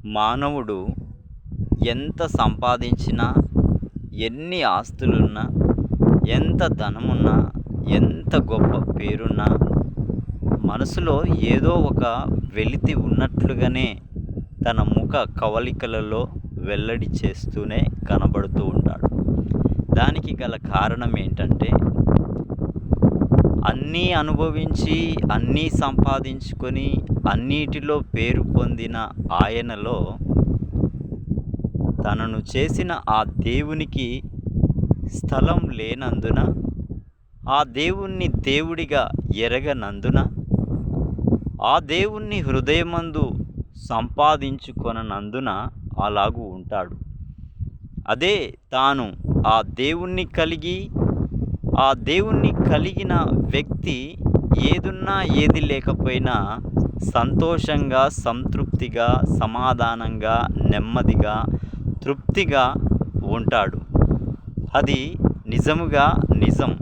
మానవుడు ఎంత సంపాదించినా, ఎన్ని ఆస్తులున్నా, ఎంత ధనమున్నా, ఎంత గొప్ప పేరున్నా, మనసులో ఏదో ఒక వెలితి ఉన్నట్లుగానే తన ముఖ కవళికలలో వెల్లడి చేస్తూనే కనబడుతూ ఉంటాడు. దానికి గల కారణం ఏంటంటే, అన్నీ అనుభవించి, అన్నీ సంపాదించుకొని, అన్నిటిలో పేరు పొందిన ఆయనలో తనను చేసిన ఆ దేవునికి స్థలం లేనందున, ఆ దేవుణ్ణి దేవుడిగా ఎరగనందున, ఆ దేవుణ్ణి హృదయమందు సంపాదించుకొననందున అలాగూ ఉంటాడు. అదే తాను ఆ దేవుణ్ణి కలిగిన వ్యక్తి ఏదున్నా ఏది లేకపోయినా సంతోషంగా, సంతృప్తిగా, సమాధానంగా, నెమ్మదిగా, తృప్తిగా ఉంటాడు. అది నిజముగా నిజం.